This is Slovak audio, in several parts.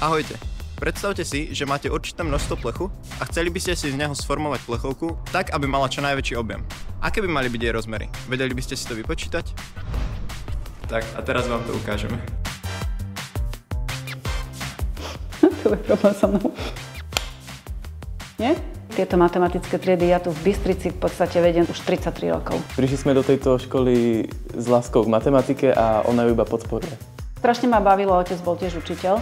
Ahojte. Predstavte si, že máte určité množstvo plechu a chceli by ste si z neho sformovať plechovku tak, aby mala čo najväčší objem. Aké by mali byť jej rozmery? Vedeli by ste si to vypočítať? Tak a teraz vám to ukážeme. To je problém so mnou. Nie? Tieto matematické triedy ja tu v Bystrici v podstate vediem už 33 rokov. Prišli sme do tejto školy s láskou k matematike a ona ju iba podporuje. Strašne ma bavilo, otec bol tiež učiteľ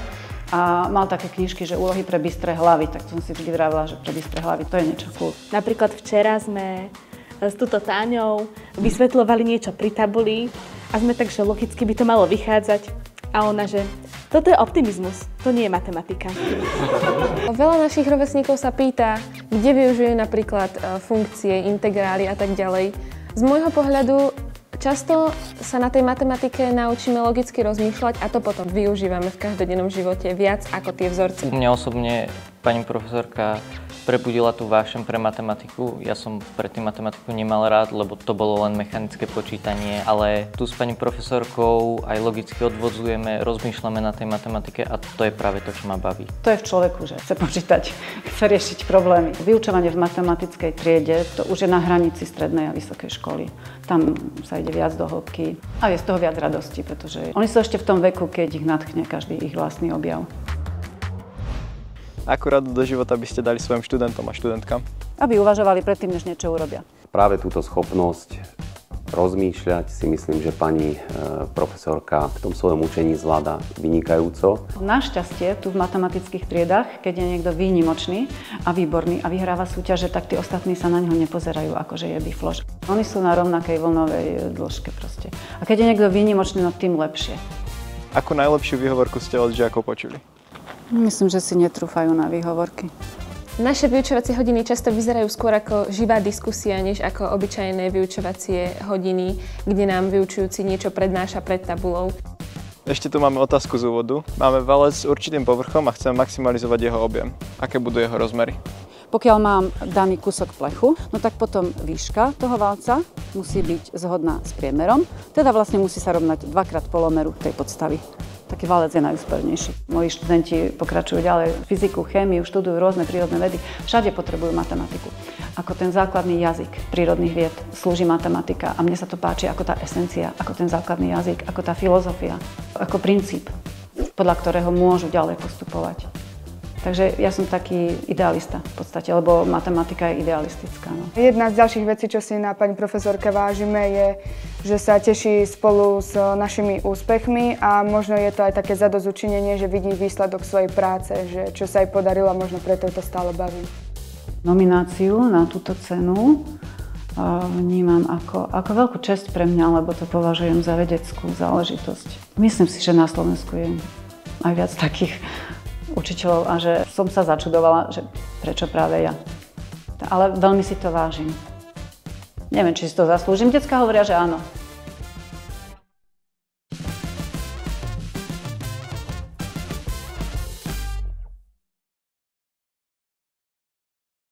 a mal také knižky, že úlohy pre bystré hlavy, tak som si vždy vravila, že pre bystré hlavy to je niečo cool. Napríklad včera sme s túto Táňou vysvetľovali niečo pri tabuli a sme tak, že logicky by to malo vychádzať a ona, že toto je optimizmus, to nie je matematika. Veľa našich rovesníkov sa pýta, kde využijú napríklad funkcie, integrály a tak ďalej. Z môjho pohľadu často sa na tej matematike naučíme logicky rozmýšľať a to potom využívame v každodennom živote viac ako tie vzorce. U mňa osobne pani profesorka prebudila tú vášeň pre matematiku. Ja som predtým matematiku nemal rád, lebo to bolo len mechanické počítanie, ale tu s pani profesorkou aj logicky odvodzujeme, rozmýšľame na tej matematike a to je práve to, čo ma baví. To je v človeku, že chce počítať, chce riešiť problémy. Vyučovanie v matematickej triede, to už je na hranici strednej a vysokej školy. Tam sa ide viac do hĺbky a je z toho viac radosti, pretože oni sú ešte v tom veku, keď ich nadchne každý ich vlastný objav. Akú radu do života by ste dali svojim študentom a študentkám? Aby uvažovali predtým, než niečo urobia. Práve túto schopnosť rozmýšľať si myslím, že pani profesorka v tom svojom učení zvláda vynikajúco. Našťastie tu v matematických triedách, keď je niekto výnimočný a výborný a vyhráva súťaže, tak tí ostatní sa na neho nepozerajú, akože je bifloš. Oni sú na rovnakej vlnovej dĺžke proste. A keď je niekto výnimočný, no tým lepšie. Akú najlepšiu výhovorku ste od žiakov počuli? Myslím, že si netrúfajú na výhovorky. Naše vyučovacie hodiny často vyzerajú skôr ako živá diskusia, než ako obyčajné vyučovacie hodiny, kde nám vyučujúci niečo prednáša pred tabulou. Ešte tu máme otázku z úvodu. Máme valec s určitým povrchom a chceme maximalizovať jeho objem. Aké budú jeho rozmery? Pokiaľ mám daný kúsok plechu, no tak potom výška toho valca musí byť zhodná s priemerom, teda vlastne musí sa rovnať dvakrát polomeru tej podstavy. Taký valec je najúspornejší. Moji študenti pokračujú ďalej fyziku, chémiu, študujú rôzne prírodné vedy. Všade potrebujú matematiku. Ako ten základný jazyk prírodných vied slúži matematika a mne sa to páči ako tá esencia, ako ten základný jazyk, ako tá filozofia, ako princíp, podľa ktorého môžu ďalej postupovať. Takže ja som taký idealista v podstate, lebo matematika je idealistická. No. Jedna z ďalších vecí, čo si na pani profesorke vážime, je, že sa teší spolu s našimi úspechmi a možno je to aj také zadozučinenie, že vidí výsledok svojej práce, že čo sa jej podarilo a možno preto to stále baví. Nomináciu na túto cenu vnímam ako veľkú česť pre mňa, lebo to považujem za vedeckú záležitosť. Myslím si, že na Slovensku je aj viac takých učiteľov a že som sa začudovala, že prečo práve ja. Ale veľmi si to vážim. Neviem, či si to zaslúžim. Decká hovoria, že áno.